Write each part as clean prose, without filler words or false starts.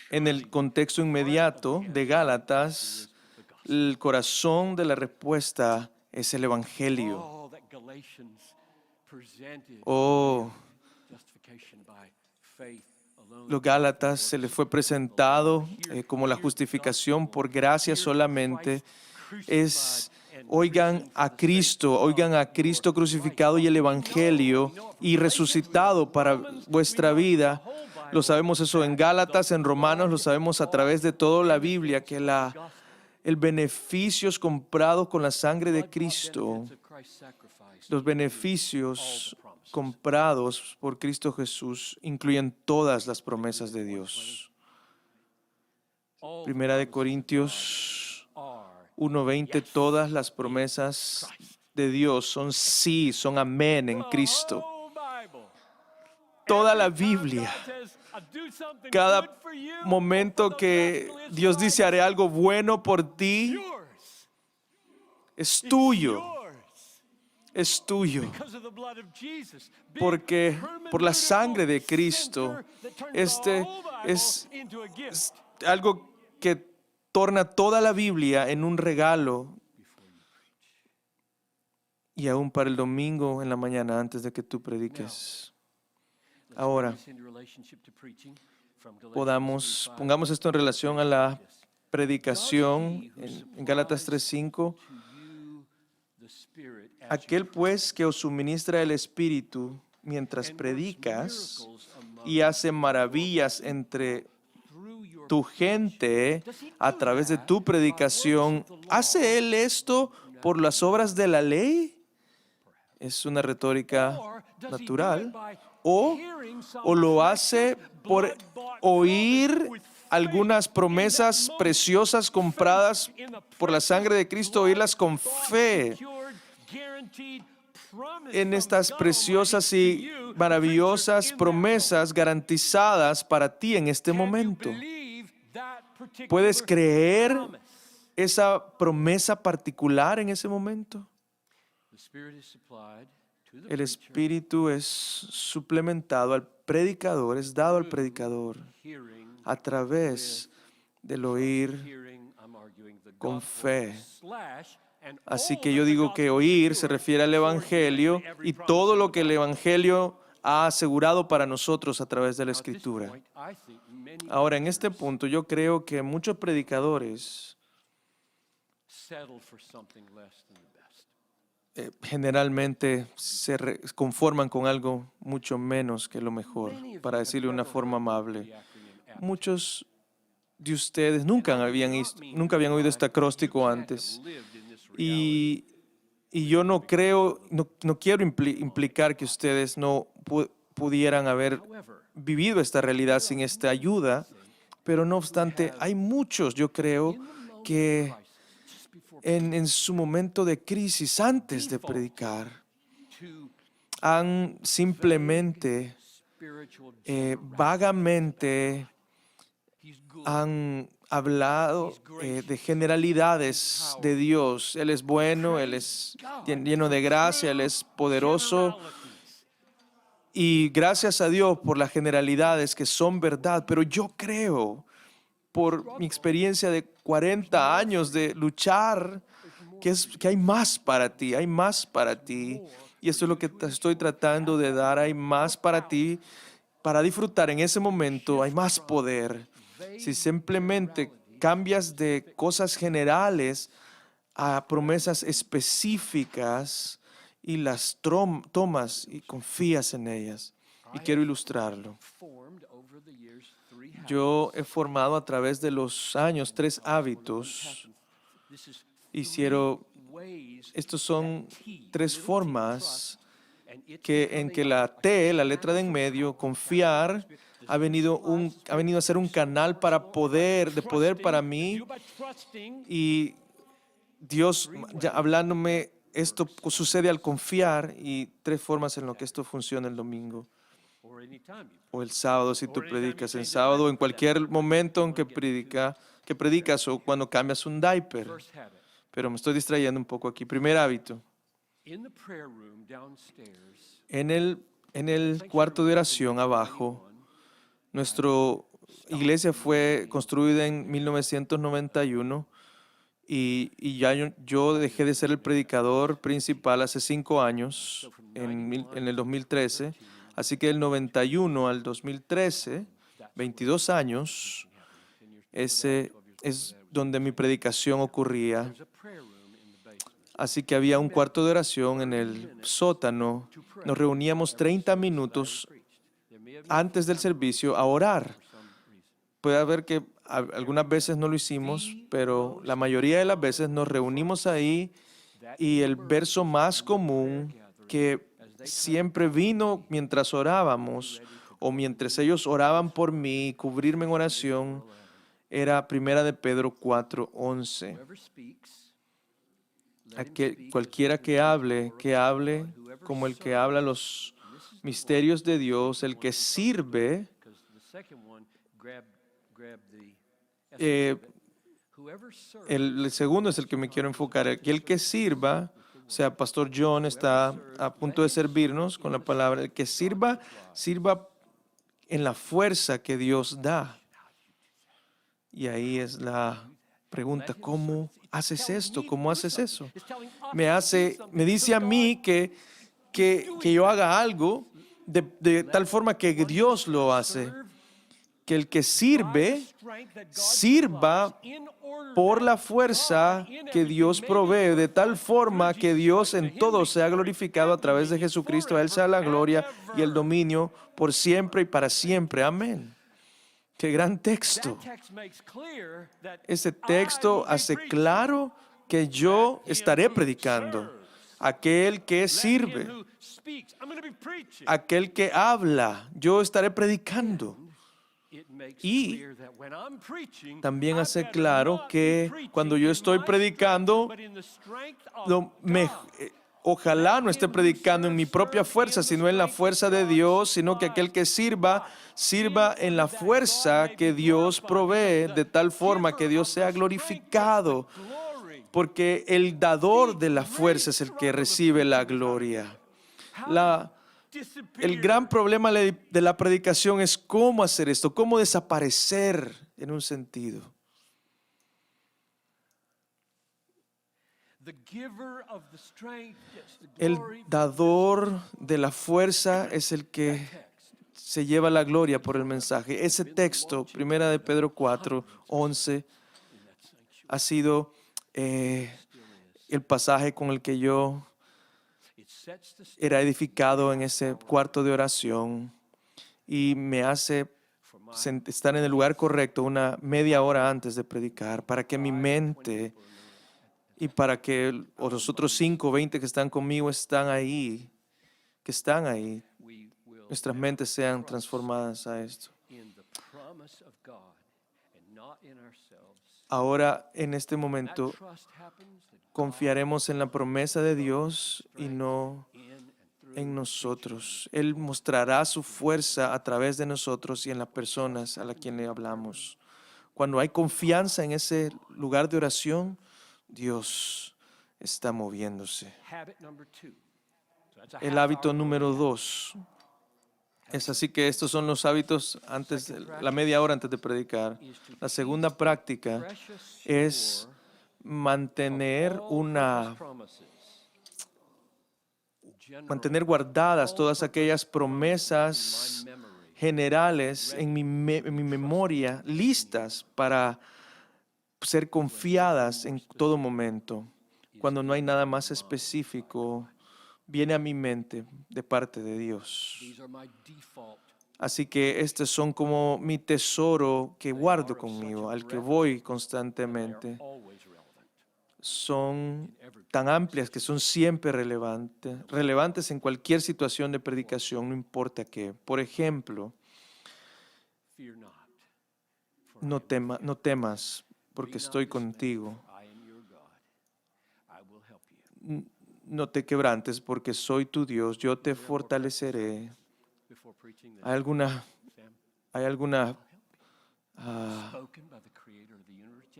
En el contexto inmediato de Gálatas, el corazón de la respuesta es el Evangelio. Los Gálatas se les fue presentado como la justificación por gracia solamente. Oigan a Cristo crucificado y el Evangelio y resucitado para vuestra vida. Lo sabemos eso en Gálatas, en Romanos, lo sabemos a través de toda la Biblia, que el beneficios comprados con la sangre de Cristo, los beneficios comprados por Cristo Jesús incluyen todas las promesas de Dios. Primera de Corintios 1:20, todas las promesas de Dios son sí, son amén en Cristo. Toda la Biblia, cada momento que Dios dice haré algo bueno por ti, es tuyo. Es tuyo, porque por la sangre de Cristo, es algo que torna toda la Biblia en un regalo, y aún para el domingo en la mañana antes de que tú prediques. Ahora, pongamos esto en relación a la predicación en Gálatas 3:5. Aquel pues que os suministra el Espíritu mientras predicas y hace maravillas entre tu gente a través de tu predicación, ¿hace él esto por las obras de la ley? Es una retórica natural. O lo hace por oír algunas promesas preciosas compradas por la sangre de Cristo, oírlas con fe en estas preciosas y maravillosas promesas garantizadas para ti en este momento. ¿Puedes creer esa promesa particular en ese momento? El Espíritu es suplementado al predicador, es dado al predicador a través del oír con fe. Así que yo digo que oír se refiere al Evangelio y todo lo que el Evangelio ha asegurado para nosotros a través de la Escritura. Ahora, en este punto, yo creo que muchos predicadores generalmente se conforman con algo mucho menos que lo mejor, para decirlo de una forma amable. Muchos de ustedes nunca habían oído este acróstico antes. Y yo no quiero implicar que ustedes no pudieran haber vivido esta realidad sin esta ayuda, pero no obstante, hay muchos, yo creo, que en su momento de crisis, antes de predicar, han simplemente, vagamente, han hablado de generalidades de Dios. Él es bueno, Él es lleno de gracia, Él es poderoso. Y gracias a Dios por las generalidades que son verdad. Pero yo creo, por mi experiencia de 40 años de luchar, que hay más para ti, hay más para ti. Y esto es lo que te estoy tratando de dar. Hay más para ti, para disfrutar en ese momento. Hay más poder. Si simplemente cambias de cosas generales a promesas específicas y las tomas y confías en ellas. Y quiero ilustrarlo. Yo he formado a través de los años 3 hábitos. Estos son 3 formas en que la T, la letra de en medio, confiar, ha venido a ser un canal de poder para mí, y Dios ya hablándome, esto sucede al confiar, y 3 formas en lo que esto funciona el domingo o el sábado, si tú predicas en sábado, en cualquier momento en que predicas o cuando cambias un diaper. Pero me estoy distrayendo un poco aquí. Primer hábito. En el cuarto de oración abajo, Nuestra iglesia fue construida en 1991 y ya yo dejé de ser el predicador principal hace 5 años, en el 2013. Así que del 91 al 2013, 22 años, ese es donde mi predicación ocurría. Así que había un cuarto de oración en el sótano. Nos reuníamos 30 minutos antes del servicio a orar. Puede haber que algunas veces no lo hicimos, pero la mayoría de las veces nos reunimos ahí, y el verso más común que siempre vino mientras orábamos o mientras ellos oraban por mí, cubrirme en oración, era Primera de Pedro 4:11. Cualquiera que hable como el que habla los misterios de Dios, el que sirve. El segundo es el que me quiero enfocar. El que sirva, o sea, Pastor John está a punto de servirnos con la palabra. El que sirva en la fuerza que Dios da. Y ahí es la pregunta: ¿cómo haces esto? ¿Cómo haces eso? Me dice a mí que yo haga algo de tal forma que Dios lo hace. Que el que sirva por la fuerza que Dios provee, de tal forma que Dios en todo sea glorificado a través de Jesucristo. A Él sea la gloria y el dominio por siempre y para siempre. Amén. ¡Qué gran texto! Ese texto hace claro que yo estaré predicando. Aquel que sirve, aquel que habla, yo estaré predicando. Y también hace claro que cuando yo estoy predicando, ojalá no esté predicando en mi propia fuerza, sino en la fuerza de Dios, sino que aquel que sirva en la fuerza que Dios provee, de tal forma que Dios sea glorificado, porque el dador de la fuerza es el que recibe la gloria. El gran problema de la predicación es cómo hacer esto, cómo desaparecer en un sentido. El dador de la fuerza es el que se lleva la gloria por el mensaje. Ese texto, Primera de Pedro 4:11, ha sido el pasaje con el que yo era edificado en ese cuarto de oración, y me hace estar en el lugar correcto una media hora antes de predicar, para que mi mente y para que los otros 5 o 20 que están conmigo están ahí, nuestras mentes sean transformadas a esto. Ahora, en este momento, confiaremos en la promesa de Dios y no en nosotros. Él mostrará su fuerza a través de nosotros y en las personas a las quienes le hablamos. Cuando hay confianza en ese lugar de oración, Dios está moviéndose. El hábito número 2. Es así que estos son los hábitos la media hora antes de predicar. La segunda práctica es mantener guardadas todas aquellas promesas generales en mi memoria, listas para ser confiadas en todo momento. Cuando no hay nada más específico, viene a mi mente de parte de Dios. Así que estos son como mi tesoro que guardo conmigo, al que voy constantemente. Son tan amplias que son siempre relevantes en cualquier situación de predicación, no importa qué. Por ejemplo, no temas, porque estoy contigo. No te quebrantes, porque soy tu Dios, yo te fortaleceré. ¿Hay alguna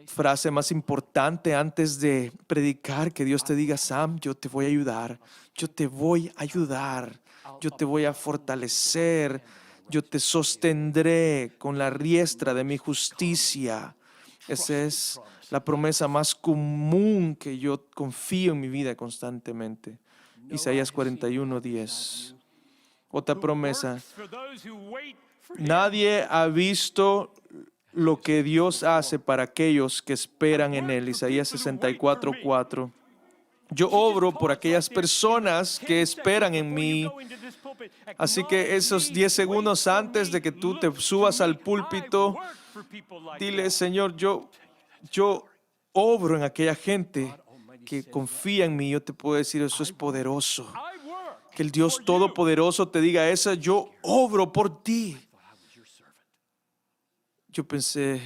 frase más importante antes de predicar que Dios te diga: Sam, yo te voy a ayudar, yo te voy a ayudar, yo te voy a fortalecer, Yo te sostendré con la diestra de mi justicia. Esa es la promesa más común que yo confío en mi vida constantemente. Isaías 41:10. Otra promesa. Nadie ha visto lo que Dios hace para aquellos que esperan en Él. Isaías 64:4. Yo obro por aquellas personas que esperan en mí. Así que esos 10 segundos antes de que tú te subas al púlpito, dile, Señor, yo obro en aquella gente que confía en mí. Yo te puedo decir, eso es poderoso. Que el Dios Todopoderoso te diga eso, yo obro por ti. Yo pensé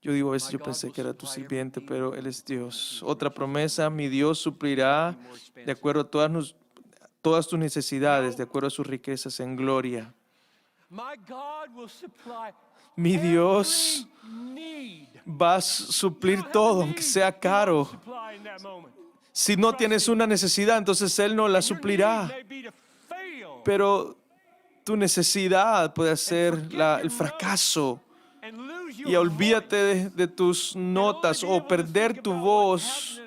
que era tu sirviente, pero Él es Dios. Otra promesa, mi Dios suplirá de acuerdo a todas tus necesidades, de acuerdo a sus riquezas en gloria. Mi Dios va a suplir todo, aunque sea caro. Si no tienes una necesidad, entonces Él no la suplirá. Pero tu necesidad puede ser el fracaso. Y olvídate de tus notas o perder tu voz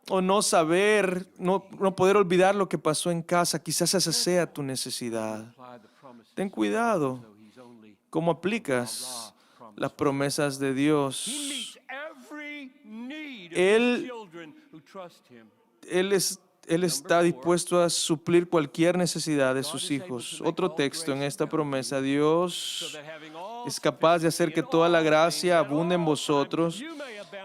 o no saber, no poder olvidar lo que pasó en casa. Quizás esa sea tu necesidad. Ten cuidado cómo aplicas las promesas de Dios. Él está dispuesto a suplir cualquier necesidad de sus hijos. Otro texto en esta promesa, Dios es capaz de hacer que toda la gracia abunde en vosotros,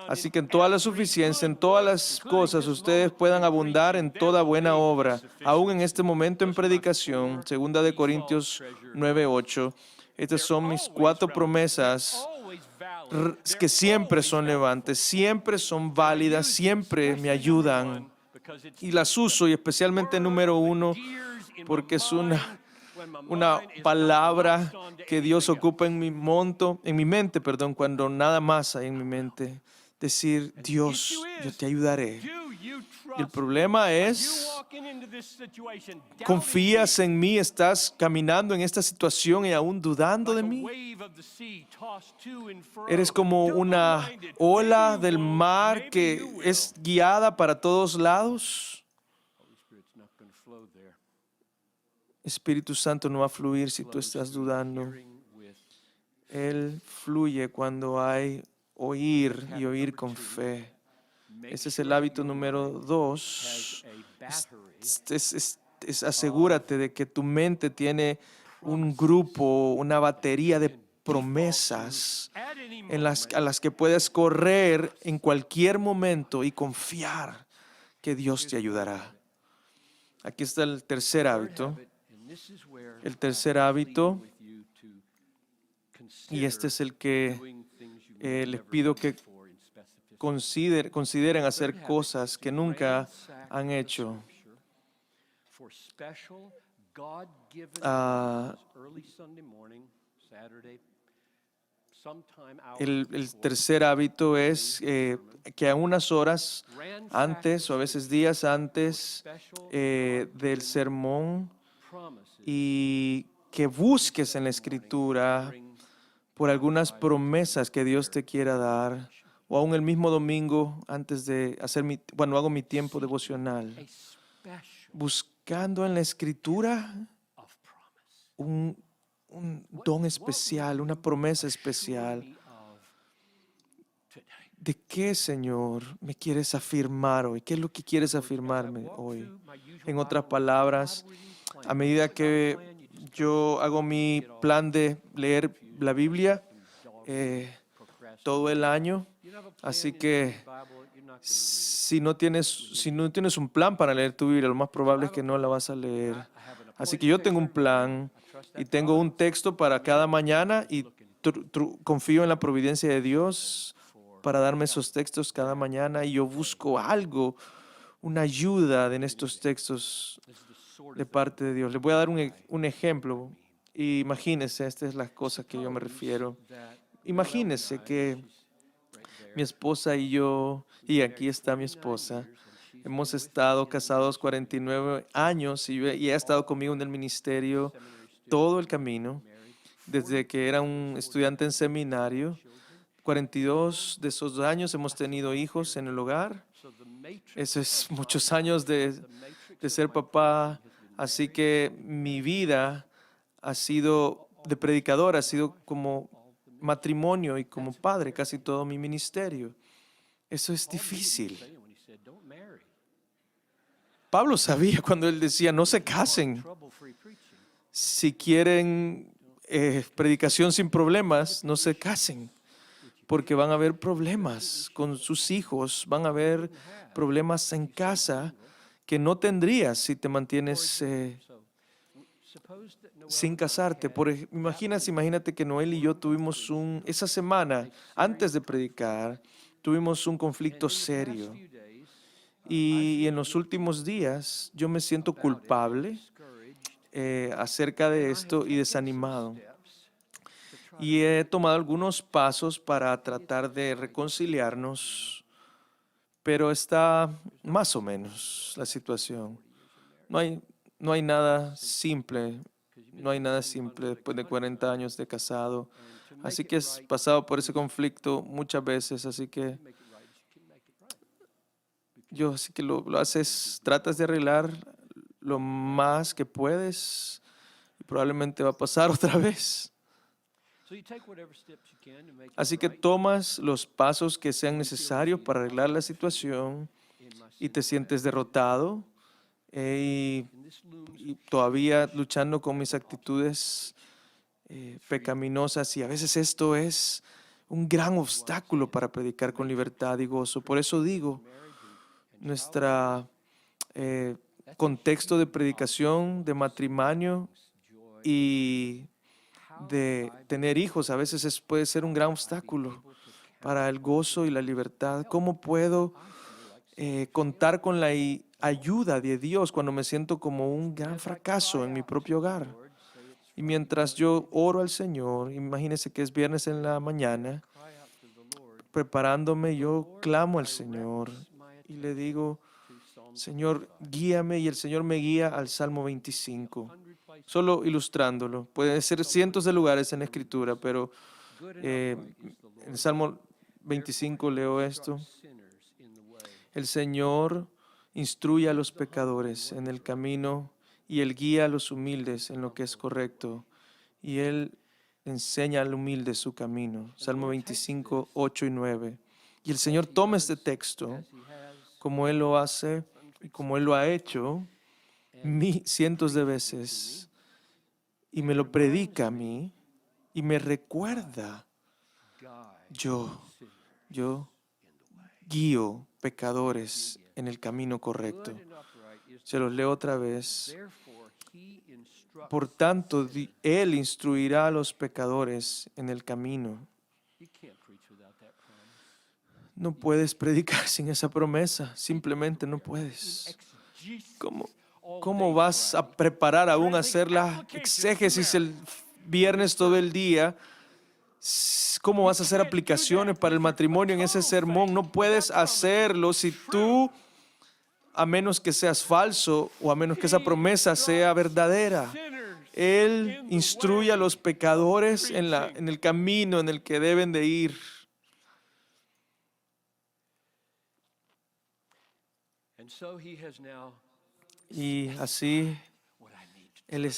así que en toda la suficiencia, en todas las cosas, ustedes puedan abundar en toda buena obra. Aún en este momento en predicación, 2 Corintios 9:8, estas son mis 4 promesas que siempre son relevantes, siempre son válidas, siempre me ayudan. Y las uso, y especialmente número 1, porque es una palabra que Dios ocupa en mi mente, cuando nada más hay en mi mente. Decir, Dios, yo te ayudaré. Y el problema es, ¿confías en mí? ¿Estás caminando en esta situación y aún dudando de mí? ¿Eres como una ola del mar que es guiada para todos lados? Espíritu Santo no va a fluir si tú estás dudando. Él fluye cuando hay oír y oír con fe. Ese es el hábito número 2. Asegúrate de que tu mente tiene un grupo, una batería de promesas a las que puedes correr en cualquier momento y confiar que Dios te ayudará. Aquí está el tercer hábito. El tercer hábito, y este es el que les pido que consideren hacer cosas que nunca han hecho. El tercer hábito es que a unas horas antes o a veces días antes del sermón y que busques en la Escritura por algunas promesas que Dios te quiera dar, o aún el mismo domingo antes de hago mi tiempo devocional, buscando en la Escritura un don especial, una promesa especial. ¿De qué, Señor, me quieres afirmar hoy? ¿Qué es lo que quieres afirmarme hoy? En otras palabras, a medida que yo hago mi plan de leer la Biblia todo el año, así que si no tienes un plan para leer tu Biblia, lo más probable es que no la vas a leer. Así que yo tengo un plan y tengo un texto para cada mañana y confío en la providencia de Dios para darme esos textos cada mañana, y yo busco algo, una ayuda en estos textos de parte de Dios. Les voy a dar un ejemplo. Imagínense, esta es la cosa que yo me refiero. Imagínense que mi esposa y yo, y aquí está mi esposa, hemos estado casados 49 años y ella ha estado conmigo en el ministerio todo el camino, desde que era un estudiante en seminario. 42 de esos años hemos tenido hijos en el hogar. Eso es muchos años de ser papá. Así que mi vida ha sido de predicador, ha sido como matrimonio y como padre, casi todo mi ministerio. Eso es difícil. Pablo sabía cuando él decía, no se casen. Si quieren predicación sin problemas, no se casen, porque van a haber problemas con sus hijos, van a haber problemas en casa que no tendrías si te mantienes sin casarte. Imagínate que Noel y yo tuvimos esa semana, antes de predicar, tuvimos un conflicto serio. Y en los últimos días yo me siento culpable acerca de esto y desanimado. Y he tomado algunos pasos para tratar de reconciliarnos, pero está más o menos la situación. No hay nada simple, después de 40 años de casado. Así que has pasado por ese conflicto muchas veces, así que lo haces, tratas de arreglar lo más que puedes y probablemente va a pasar otra vez. Así que tomas los pasos que sean necesarios para arreglar la situación y te sientes derrotado y todavía luchando con mis actitudes pecaminosas, y a veces esto es un gran obstáculo para predicar con libertad y gozo. Por eso digo, nuestro contexto de predicación, de matrimonio y de tener hijos a veces puede ser un gran obstáculo para el gozo y la libertad. ¿Cómo puedo contar con la ayuda de Dios cuando me siento como un gran fracaso en mi propio hogar? Y mientras yo oro al Señor, imagínense que es viernes en la mañana, preparándome, yo clamo al Señor y le digo, Señor, guíame, y el Señor me guía al Salmo 25. Solo ilustrándolo. Pueden ser cientos de lugares en la Escritura, pero en el Salmo 25 leo esto. El Señor instruye a los pecadores en el camino y Él guía a los humildes en lo que es correcto. Y Él enseña al humilde su camino. Salmo 25, 8 y 9. Y el Señor toma este texto, como Él lo hace y como Él lo ha hecho cientos de veces, y me lo predica a mí y me recuerda, yo guío pecadores en el camino correcto. Se los leo otra vez. Por tanto, Él instruirá a los pecadores en el camino. No puedes predicar sin esa promesa, simplemente no puedes. ¿Cómo vas a preparar aún a hacer la exégesis el viernes todo el día? ¿Cómo vas a hacer aplicaciones para el matrimonio en ese sermón? No puedes hacerlo si tú, a menos que seas falso o a menos que esa promesa sea verdadera. Él instruye a los pecadores en el camino en el que deben de ir. Y así Él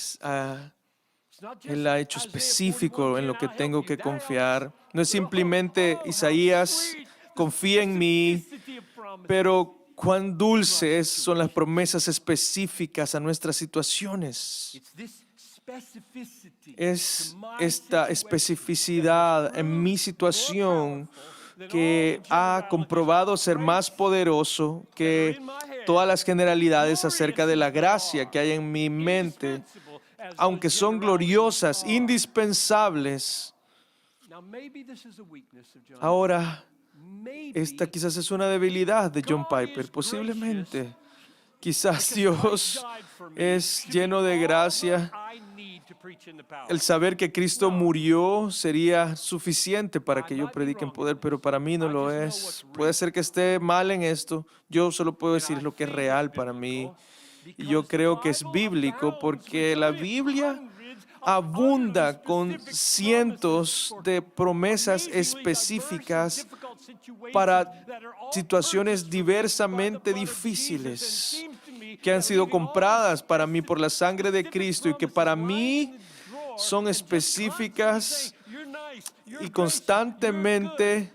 ha hecho específico en lo que tengo que confiar. No es simplemente Isaías, confía en mí, pero cuán dulces son las promesas específicas a nuestras situaciones. Es esta especificidad en mi situación que ha comprobado ser más poderoso que todas las generalidades acerca de la gracia que hay en mi mente, aunque son gloriosas, indispensables. Ahora, esta quizás es una debilidad de John Piper, posiblemente. Quizás Dios es lleno de gracia. El saber que Cristo murió sería suficiente para que yo predique en poder, pero para mí no lo es. Puede ser que esté mal en esto. Yo solo puedo decir lo que es real para mí. Y yo creo que es bíblico porque la Biblia abunda con cientos de promesas específicas para situaciones diversamente difíciles que han sido compradas para mí por la sangre de Cristo y que para mí son específicas y constantemente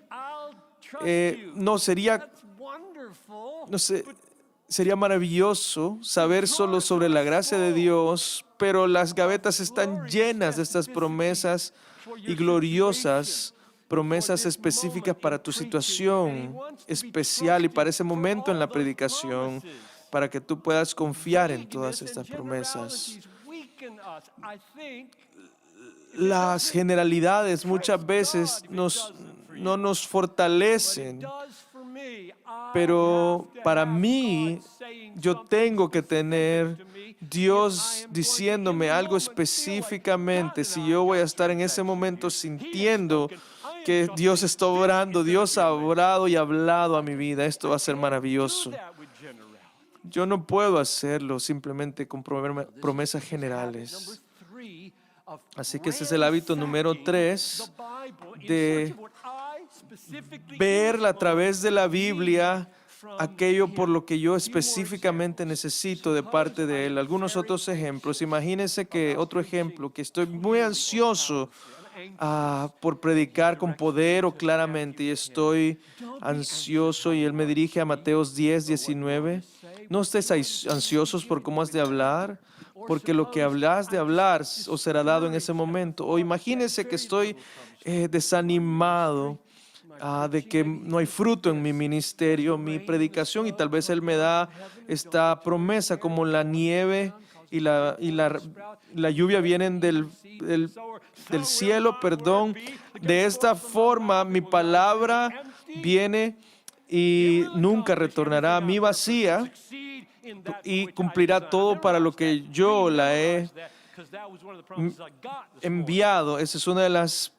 no sería, no sé, sería maravilloso saber solo sobre la gracia de Dios, pero las gavetas están llenas de estas promesas y gloriosas promesas específicas para tu situación especial y para ese momento en la predicación, para que tú puedas confiar en todas estas promesas. Las generalidades muchas veces no nos fortalecen, pero para mí yo tengo que tener Dios diciéndome algo específicamente. Si yo voy a estar en ese momento sintiendo que Dios está obrando, Dios ha obrado y hablado a mi vida, esto va a ser maravilloso. Yo no puedo hacerlo simplemente con promesas generales. Así que ese es el hábito número 3 de ver a través de la Biblia aquello por lo que yo específicamente necesito de parte de Él. Algunos otros ejemplos. Imagínense que otro ejemplo, que estoy muy ansioso por predicar con poder o claramente y estoy ansioso y Él me dirige a Mateos 10:19. No estés ansiosos por cómo has de hablar, porque lo que hablas de hablar os será dado en ese momento. O imagínense que estoy desanimado de que no hay fruto en mi ministerio, mi predicación, y tal vez Él me da esta promesa como la nieve y la lluvia vienen del cielo, perdón. De esta forma mi palabra viene y nunca retornará a mí vacía y cumplirá todo para lo que yo la he enviado. Esa es una de las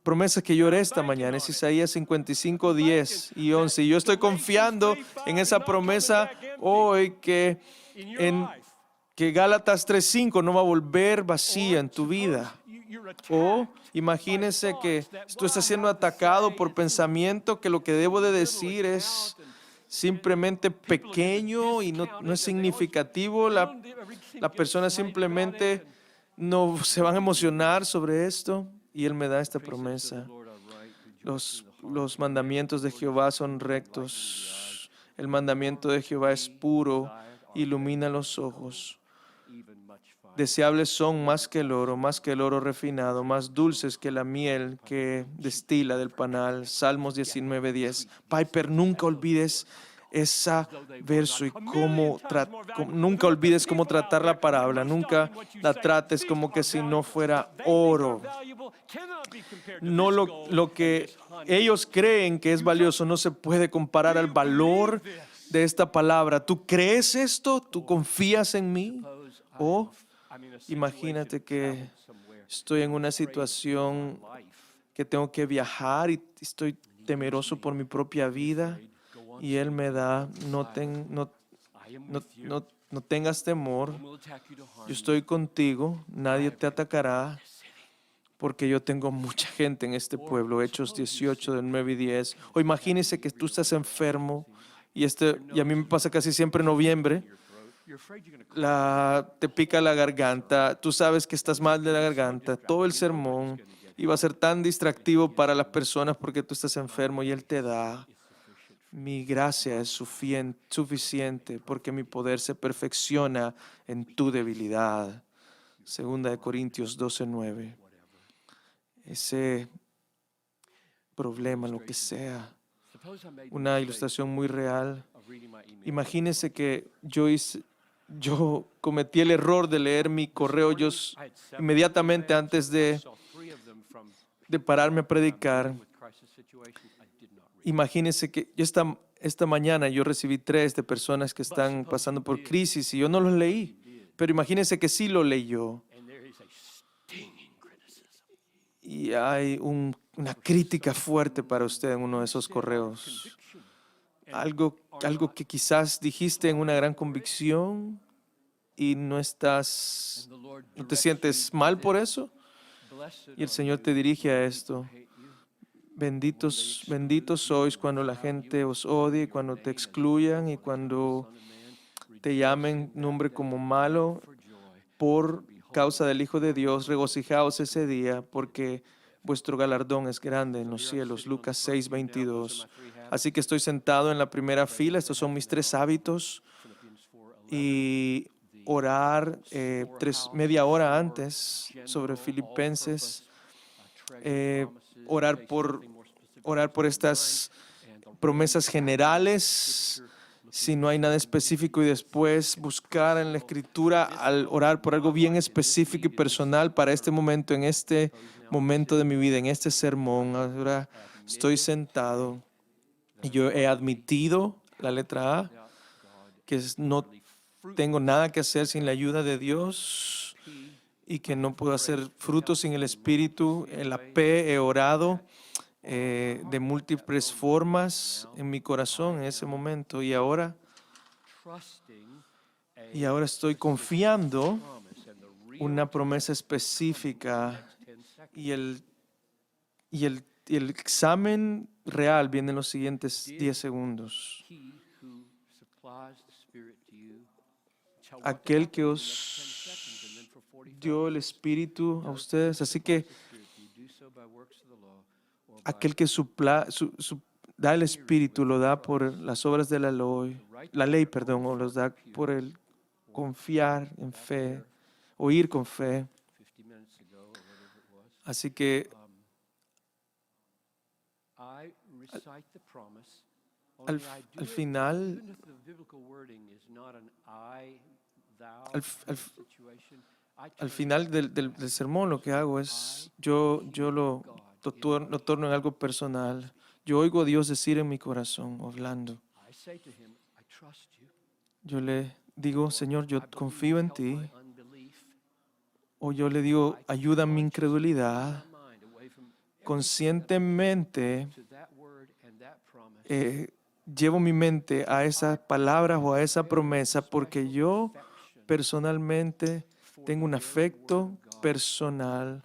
promesas que yo oré esta mañana. Es Isaías 55, 10 y 11. Y yo estoy confiando en esa promesa hoy que Gálatas 3:5 no va a volver vacía en tu vida. O imagínense que tú estás siendo atacado por pensamiento que lo que debo de decir es simplemente pequeño y no es significativo. La persona simplemente no se van a emocionar sobre esto y Él me da esta promesa. Los mandamientos de Jehová son rectos. El mandamiento de Jehová es puro, ilumina los ojos. Deseables son más que el oro refinado, más dulces que la miel que destila del panal. Salmos 19:10. Piper, nunca olvides ese verso y nunca olvides cómo tratar la parábola. Nunca la trates como que si no fuera oro. No lo que ellos creen que es valioso no se puede comparar al valor de esta palabra. ¿Tú crees esto? ¿Tú confías en mí? O imagínate que estoy en una situación que tengo que viajar y estoy temeroso por mi propia vida y Él me da, no tengas temor, yo estoy contigo, nadie te atacará, porque yo tengo mucha gente en este pueblo. Hechos 18, del 9 y 10. O imagínese que tú estás enfermo y a mí me pasa casi siempre en noviembre. Te pica la garganta, tú sabes que estás mal de la garganta, todo el sermón iba a ser tan distractivo para las personas porque tú estás enfermo y Él te da. Mi gracia es suficiente porque mi poder se perfecciona en tu debilidad. Segunda de Corintios 12:9. Ese problema, lo que sea, una ilustración muy real. Imagínense que yo cometí el error de leer mi correo inmediatamente antes de pararme a predicar. Imagínense que esta mañana yo recibí 3 de personas que están pasando por crisis y yo no los leí, pero imagínense que sí lo leyó. Y hay una crítica fuerte para usted en uno de esos correos. Algo que quizás dijiste en una gran convicción y no te sientes mal por eso. Y el Señor te dirige a esto. Benditos sois cuando la gente os odie, cuando te excluyan y cuando te llamen nombre como malo por causa del Hijo de Dios. Regocijaos ese día, porque vuestro galardón es grande en los cielos. Lucas 6:22. Así que estoy sentado en la primera fila. Estos son mis 3 hábitos. Y orar media hora antes sobre Filipenses. Orar por estas promesas generales, si no hay nada específico, y después buscar en la Escritura al orar por algo bien específico y personal para este momento, en este momento de mi vida, en este sermón. Ahora estoy sentado y yo he admitido, la letra A, que no tengo nada que hacer sin la ayuda de Dios y que no puedo hacer frutos sin el Espíritu. En la P, he orado de múltiples formas en mi corazón en ese momento, y ahora estoy confiando una promesa específica, y el examen real viene en los siguientes 10 segundos. Aquel que os dio el Espíritu a ustedes, así que aquel que da el Espíritu lo da por las obras de la ley, o los da por el confiar en fe, oír con fe. Así que al final del sermón, lo que hago es, yo lo torno en algo personal. Yo oigo a Dios decir en mi corazón, hablando. Yo le digo, Señor, yo confío en ti. O yo le digo, ayuda a mi incredulidad. Conscientemente llevo mi mente a esas palabras o a esa promesa, porque yo personalmente tengo un afecto personal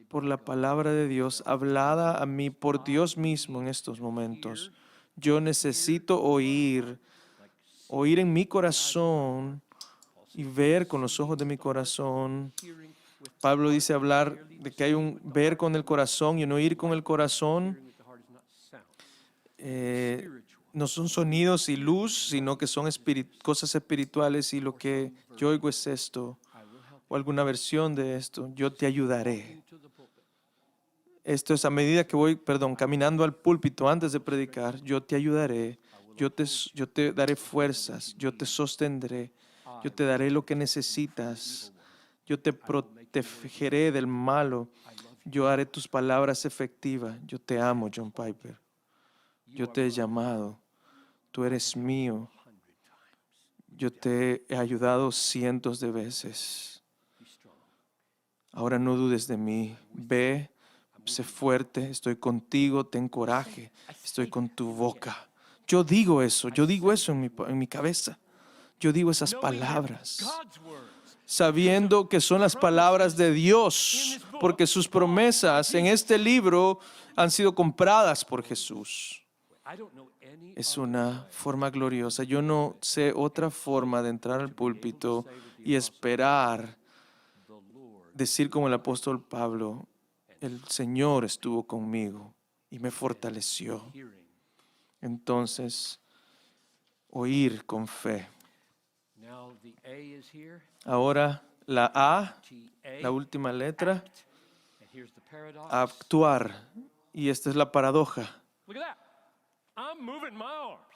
por la palabra de Dios hablada a mí por Dios mismo en estos momentos. Yo necesito oír en mi corazón y ver con los ojos de mi corazón. Pablo dice hablar de que hay un ver con el corazón y un oír con el corazón. No son sonidos y luz, sino que son cosas espirituales, y lo que yo oigo es esto, o alguna versión de esto: yo te ayudaré. Esto es a medida que voy, caminando al púlpito antes de predicar. Yo te ayudaré, yo te daré fuerzas, yo te sostendré, yo te daré lo que necesitas, yo te protegeré del malo, yo haré tus palabras efectivas. Yo te amo, John Piper. Yo te he llamado, tú eres mío. Yo te he ayudado cientos de veces. Ahora no dudes de mí. Ve, sé fuerte, estoy contigo, ten coraje, estoy con tu boca. Yo digo eso en mi cabeza. Yo digo esas palabras, sabiendo que son las palabras de Dios, porque sus promesas en este libro han sido compradas por Jesús. Es una forma gloriosa. Yo no sé otra forma de entrar al púlpito y esperar decir como el apóstol Pablo: el Señor estuvo conmigo y me fortaleció. Entonces, oír con fe. Ahora la A, la última letra, actuar. Y esta es la paradoja.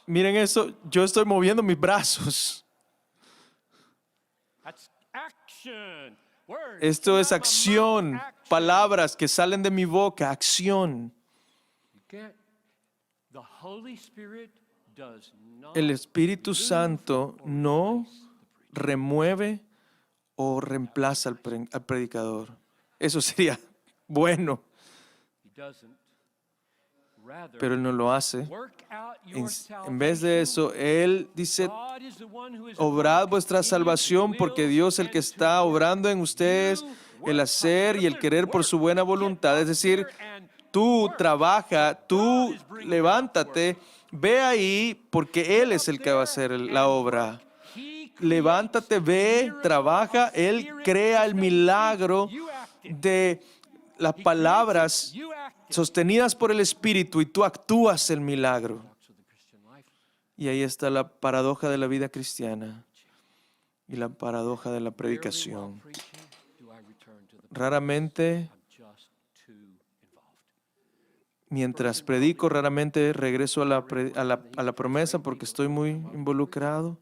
Miren eso, yo estoy moviendo mis brazos. Esto es acción, palabras que salen de mi boca, acción. El Espíritu Santo no remueve o reemplaza al predicador. Eso sería bueno. pero Él no lo hace. En vez de eso, Él dice, obrad vuestra salvación porque Dios es el que está obrando en ustedes el hacer y el querer por su buena voluntad. Es decir, tú trabaja, tú levántate, ve ahí porque Él es el que va a hacer la obra. Levántate, ve, trabaja, Él crea el milagro de las palabras sostenidas por el Espíritu y tú actúas el milagro. Y ahí está la paradoja de la vida cristiana y la paradoja de la predicación. Raramente, mientras predico, raramente regreso a la promesa porque estoy muy involucrado.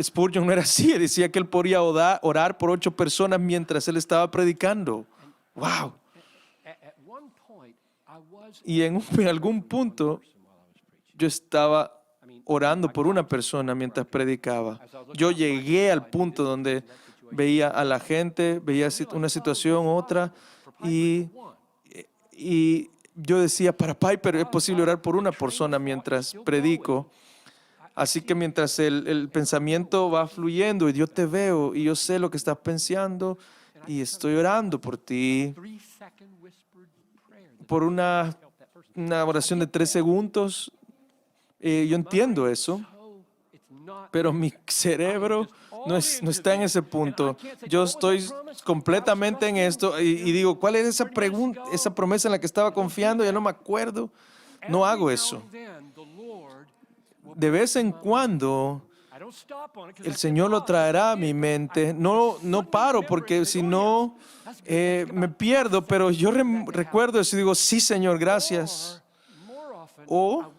Spurgeon no era así, decía que él podía orar por 8 personas mientras él estaba predicando. ¡Wow! Y en algún punto yo estaba orando por una persona mientras predicaba. Yo llegué al punto donde veía a la gente, veía una situación, otra, y yo decía, para Piper es posible orar por una persona mientras predico. Así que mientras el pensamiento va fluyendo y yo te veo y yo sé lo que estás pensando y estoy orando por ti, por una oración de 3 segundos, yo entiendo eso, pero mi cerebro no está en ese punto. Yo estoy completamente en esto y digo, ¿cuál es esa promesa en la que estaba confiando? Ya no me acuerdo. No hago eso. De vez en cuando el Señor lo traerá a mi mente. No paro porque si no me pierdo, pero yo recuerdo eso y digo, sí, Señor, gracias. O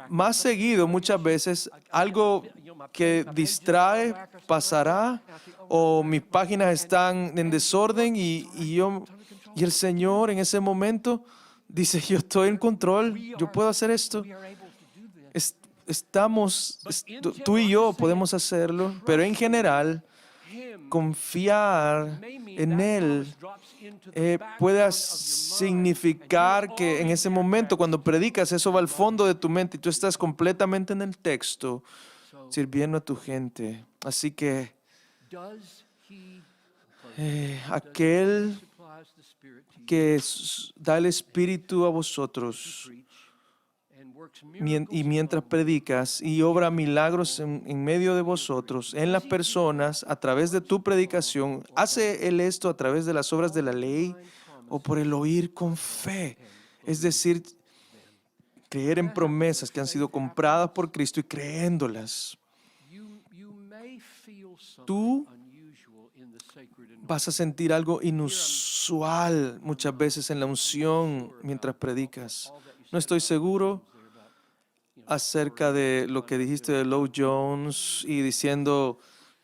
más seguido, muchas veces, algo que distrae pasará o mis páginas están en desorden y el Señor en ese momento dice, yo estoy en control, yo puedo hacer esto. Tú y yo podemos hacerlo, pero en general, confiar en Él puede significar que en ese momento, cuando predicas, eso va al fondo de tu mente y tú estás completamente en el texto, sirviendo a tu gente. Así que aquel que da el Espíritu a vosotros, y mientras predicas y obra milagros en medio de vosotros, en las personas, a través de tu predicación, ¿hace Él esto a través de las obras de la ley o por el oír con fe? Es decir, creer en promesas que han sido compradas por Cristo y creyéndolas. Tú vas a sentir algo inusual muchas veces en la unción mientras predicas. No estoy seguro acerca de lo que dijiste de Lloyd Jones y diciendo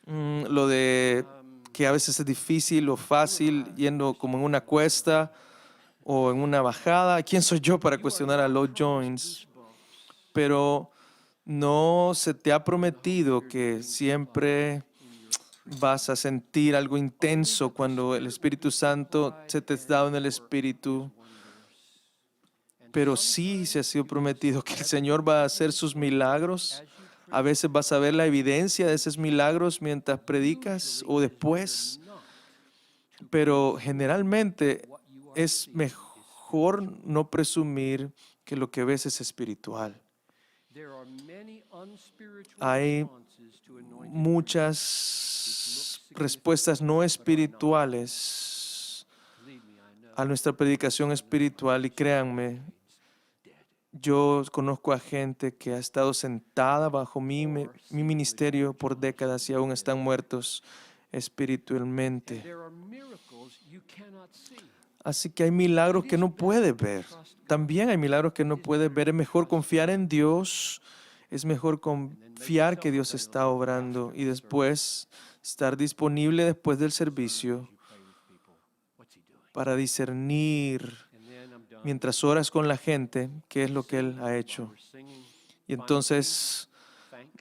lo de que a veces es difícil o fácil yendo como en una cuesta o en una bajada. ¿Quién soy yo para cuestionar a Lloyd Jones? Pero no se te ha prometido que siempre vas a sentir algo intenso cuando el Espíritu Santo se te ha dado en el Espíritu. Pero sí se ha sido prometido que el Señor va a hacer sus milagros. A veces vas a ver la evidencia de esos milagros mientras predicas o después. Pero generalmente es mejor no presumir que lo que ves es espiritual. Hay muchas respuestas no espirituales a nuestra predicación espiritual y créanme, yo conozco a gente que ha estado sentada bajo mi ministerio por décadas y aún están muertos espiritualmente. Así que hay milagros que no puedes ver. También hay milagros que no puedes ver. Es mejor confiar en Dios. Es mejor confiar que Dios está obrando y después estar disponible después del servicio para discernir mientras oras con la gente qué es lo que Él ha hecho. Y entonces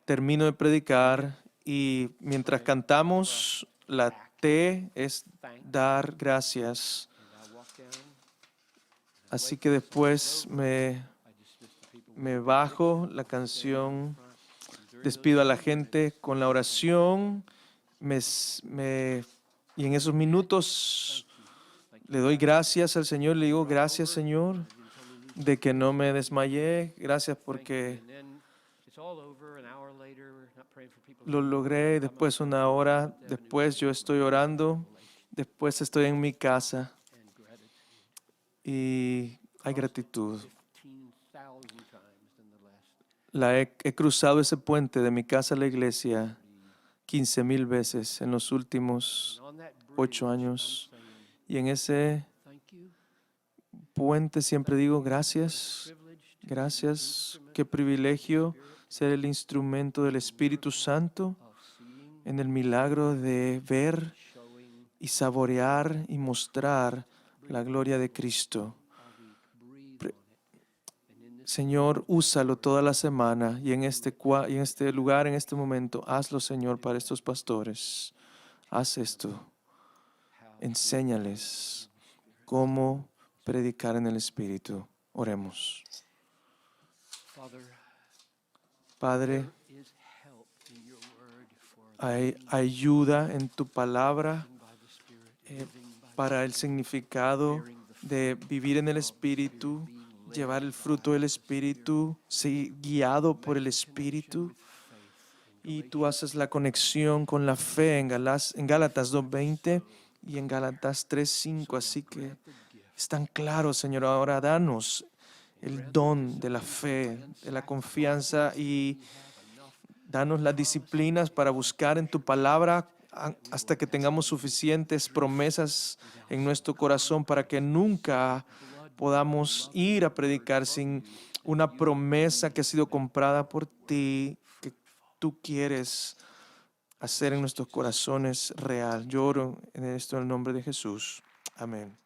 termino de predicar y mientras cantamos, la T es dar gracias. Así que después me bajo la canción, despido a la gente con la oración, y en esos minutos le doy gracias al Señor, le digo gracias, Señor, de que no me desmayé, gracias porque lo logré. Después, una hora después, yo estoy orando, después estoy en mi casa y hay gratitud. He cruzado ese puente de mi casa a la iglesia 15,000 veces en los últimos 8 años. Y en ese puente siempre digo gracias, gracias. Qué privilegio ser el instrumento del Espíritu Santo en el milagro de ver y saborear y mostrar la gloria de Cristo. Señor, úsalo toda la semana y en este lugar, en este momento, hazlo, Señor, para estos pastores. Haz esto. Enséñales cómo predicar en el Espíritu. Oremos. Padre, hay ayuda en tu palabra para el significado de vivir en el Espíritu, llevar el fruto del Espíritu, ser guiado por el Espíritu. Y tú haces la conexión con la fe en Gálatas 2:20 y en Gálatas 3:5. Así que es tan claro, Señor. Ahora danos el don de la fe, de la confianza, y danos las disciplinas para buscar en tu palabra hasta que tengamos suficientes promesas en nuestro corazón para que nunca podamos ir a predicar sin una promesa que ha sido comprada por ti, que tú quieres hacer en nuestros corazones real. Yo oro en esto en el nombre de Jesús. Amén.